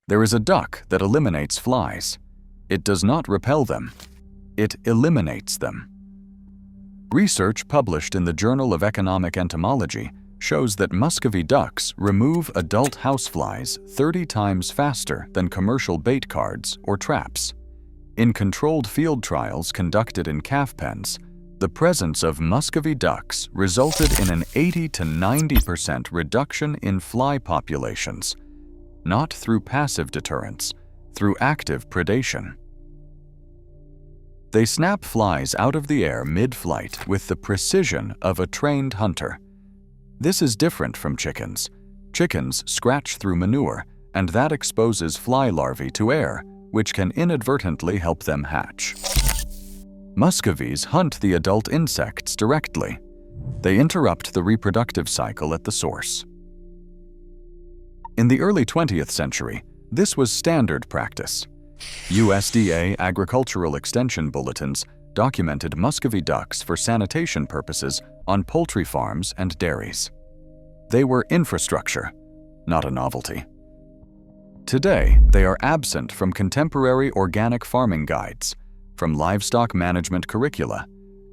There is a duck that eliminates flies. It does not repel them. It eliminates them. Research published in the Journal of Economic Entomology shows that Muscovy ducks remove adult houseflies 30 times faster than commercial bait cards or traps. In controlled field trials conducted in calf pens, the presence of Muscovy ducks resulted in an 80 to 90% reduction in fly populations, not through passive deterrence, through active predation. They snap flies out of the air mid-flight with the precision of a trained hunter. This is different from chickens. Chickens scratch through manure, and that exposes fly larvae to air, which can inadvertently help them hatch. Muscovies hunt the adult insects directly. They interrupt the reproductive cycle at the source. In the early 20th century, this was standard practice. USDA agricultural extension bulletins documented Muscovy ducks for sanitation purposes on poultry farms and dairies. They were infrastructure, not a novelty. Today, they are absent from contemporary organic farming guides, from livestock management curricula,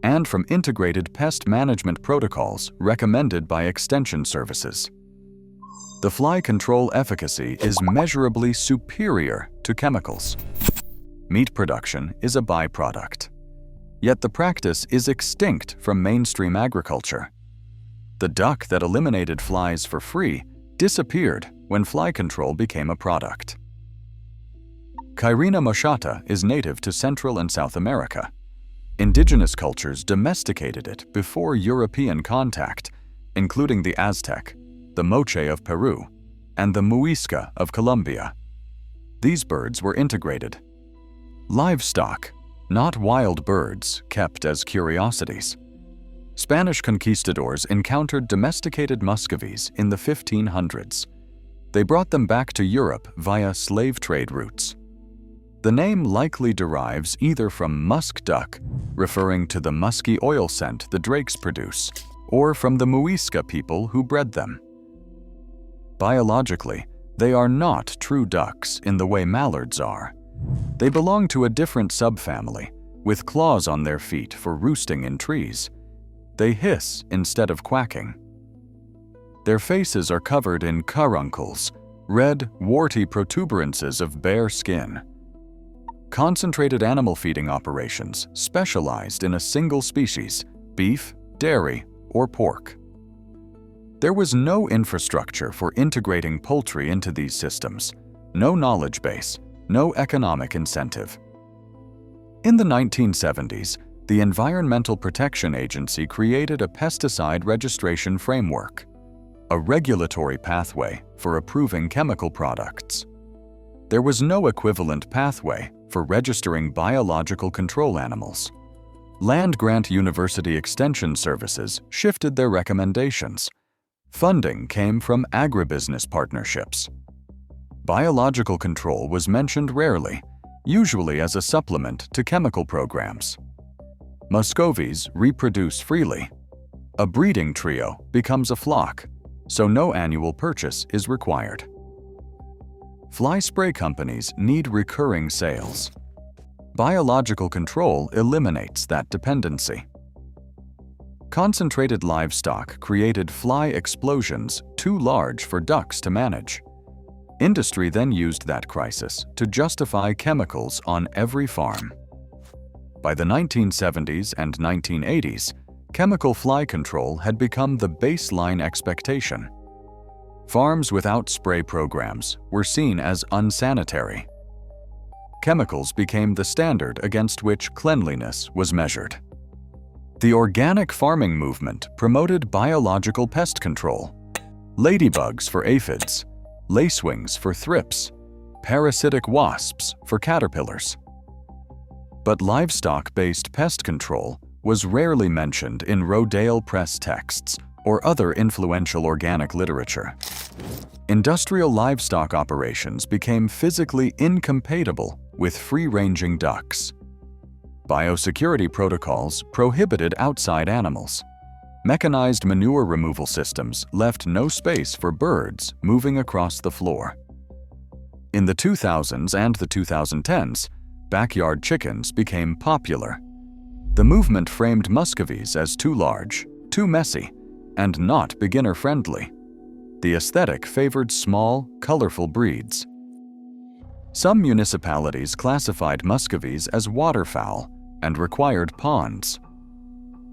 and from integrated pest management protocols recommended by extension services. The fly control efficacy is measurably superior to chemicals. Meat production is a byproduct. Yet the practice is extinct from mainstream agriculture. The duck that eliminated flies for free disappeared when fly control became a product. Cairina moschata is native to Central and South America. Indigenous cultures domesticated it before European contact, including the Aztec, the Moche of Peru, and the Muisca of Colombia. These birds were integrated. Livestock, not wild birds kept as curiosities. Spanish conquistadors encountered domesticated Muscovies in the 1500s. They brought them back to Europe via slave trade routes. The name likely derives either from musk duck, referring to the musky oil scent the drakes produce, or from the Muisca people who bred them. Biologically, they are not true ducks in the way mallards are. They belong to a different subfamily, with claws on their feet for roosting in trees. They hiss instead of quacking. Their faces are covered in caruncles, red, warty protuberances of bare skin. Concentrated animal feeding operations specialized in a single species, beef, dairy, or pork. There was no infrastructure for integrating poultry into these systems, no knowledge base, no economic incentive. In the 1970s, the Environmental Protection Agency created a pesticide registration framework, a regulatory pathway for approving chemical products. There was no equivalent pathway for registering biological control animals. Land-grant university extension services shifted their recommendations. Funding came from agribusiness partnerships. Biological control was mentioned rarely, usually as a supplement to chemical programs. Muscovies reproduce freely. A breeding trio becomes a flock, so no annual purchase is required. Fly spray companies need recurring sales. Biological control eliminates that dependency. Concentrated livestock created fly explosions too large for ducks to manage. Industry then used that crisis to justify chemicals on every farm. By the 1970s and 1980s, chemical fly control had become the baseline expectation. Farms without spray programs were seen as unsanitary. Chemicals became the standard against which cleanliness was measured. The organic farming movement promoted biological pest control, ladybugs for aphids, lacewings for thrips, parasitic wasps for caterpillars. But livestock-based pest control was rarely mentioned in Rodale press texts or other influential organic literature. Industrial livestock operations became physically incompatible with free-ranging ducks. Biosecurity protocols prohibited outside animals. Mechanized manure removal systems left no space for birds moving across the floor. In the 2000s and the 2010s, backyard chickens became popular. The movement framed Muscovies as too large, too messy, and not beginner-friendly. The aesthetic favored small, colorful breeds. Some municipalities classified Muscovies as waterfowl and required ponds.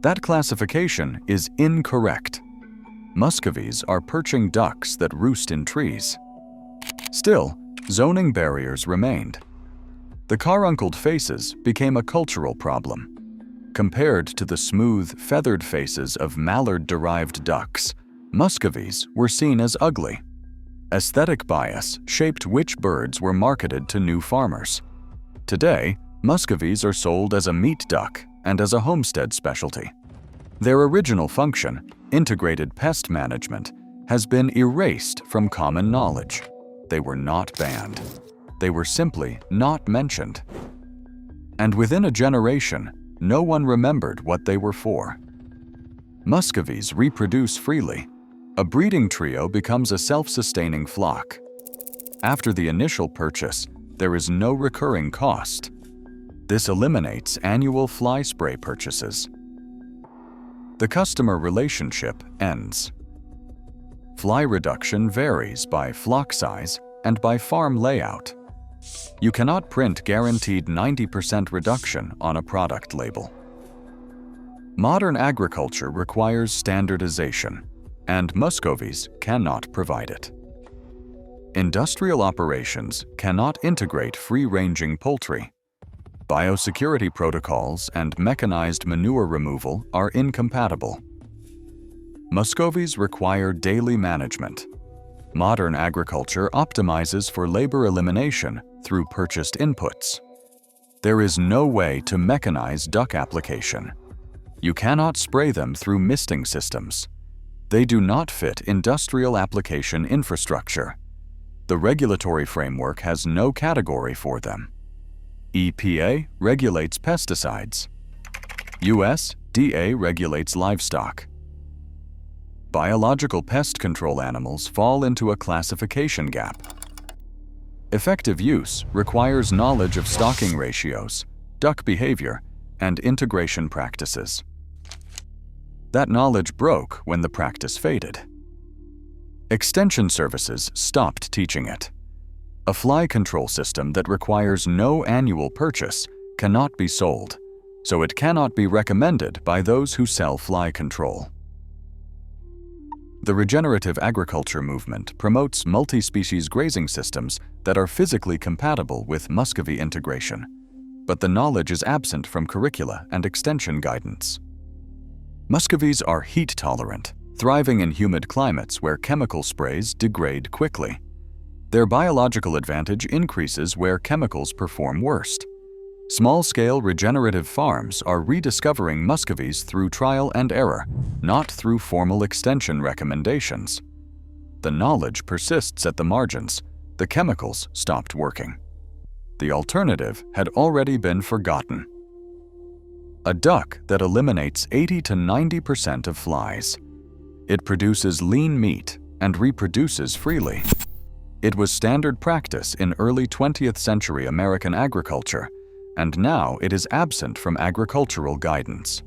That classification is incorrect. Muscovies are perching ducks that roost in trees. Still, zoning barriers remained. The caruncled faces became a cultural problem. Compared to the smooth, feathered faces of mallard-derived ducks, Muscovies were seen as ugly. Aesthetic bias shaped which birds were marketed to new farmers. Today, Muscovies are sold as a meat duck and as a homestead specialty. Their original function, integrated pest management, has been erased from common knowledge. They were not banned. They were simply not mentioned. And within a generation, no one remembered what they were for. Muscovies reproduce freely. A breeding trio becomes a self-sustaining flock. After the initial purchase, there is no recurring cost. This eliminates annual fly spray purchases. The customer relationship ends. Fly reduction varies by flock size and by farm layout. You cannot print guaranteed 90% reduction on a product label. Modern agriculture requires standardization, and Muscovies cannot provide it. Industrial operations cannot integrate free-ranging poultry. Biosecurity protocols and mechanized manure removal are incompatible. Muscovies require daily management. Modern agriculture optimizes for labor elimination through purchased inputs. There is no way to mechanize duck application. You cannot spray them through misting systems. They do not fit industrial application infrastructure. The regulatory framework has no category for them. EPA regulates pesticides. USDA regulates livestock. Biological pest control animals fall into a classification gap. Effective use requires knowledge of stocking ratios, duck behavior, and integration practices. That knowledge broke when the practice faded. Extension services stopped teaching it. A fly control system that requires no annual purchase cannot be sold, so it cannot be recommended by those who sell fly control. The regenerative agriculture movement promotes multi-species grazing systems that are physically compatible with Muscovy integration, but the knowledge is absent from curricula and extension guidance. Muscovies are heat-tolerant, thriving in humid climates where chemical sprays degrade quickly. Their biological advantage increases where chemicals perform worst. Small-scale regenerative farms are rediscovering Muscovies through trial and error, not through formal extension recommendations. The knowledge persists at the margins. The chemicals stopped working. The alternative had already been forgotten. A duck that eliminates 80 to 90% of flies. It produces lean meat and reproduces freely. It was standard practice in early 20th century American agriculture, and now it is absent from agricultural guidance.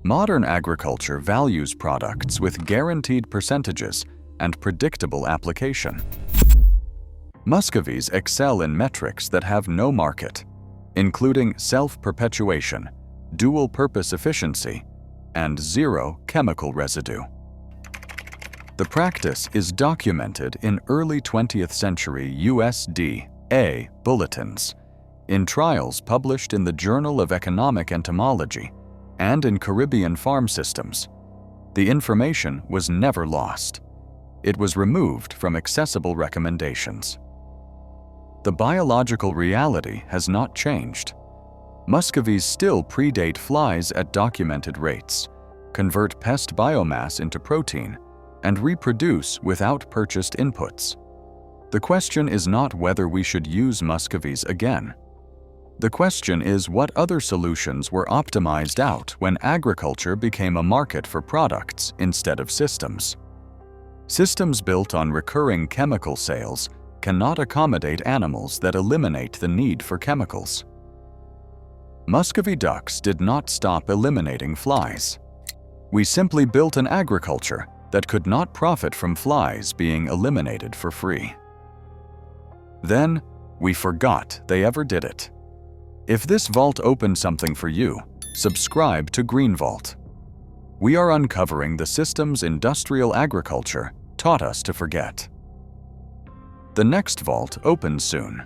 Modern agriculture values products with guaranteed percentages and predictable application. Muscovies excel in metrics that have no market, including self-perpetuation, dual-purpose efficiency, and zero chemical residue. The practice is documented in early 20th century USDA bulletins, in trials published in the Journal of Economic Entomology, and in Caribbean farm systems. The information was never lost. It was removed from accessible recommendations. The biological reality has not changed. Muscovies still predate flies at documented rates, convert pest biomass into protein, and reproduce without purchased inputs. The question is not whether we should use Muscovies again. The question is what other solutions were optimized out when agriculture became a market for products instead of systems. Systems built on recurring chemical sales cannot accommodate animals that eliminate the need for chemicals. Muscovy ducks did not stop eliminating flies. We simply built an agriculture that could not profit from flies being eliminated for free. Then, we forgot they ever did it. If this vault opened something for you, subscribe to Green Vault. We are uncovering the systems industrial agriculture taught us to forget. The next vault opens soon.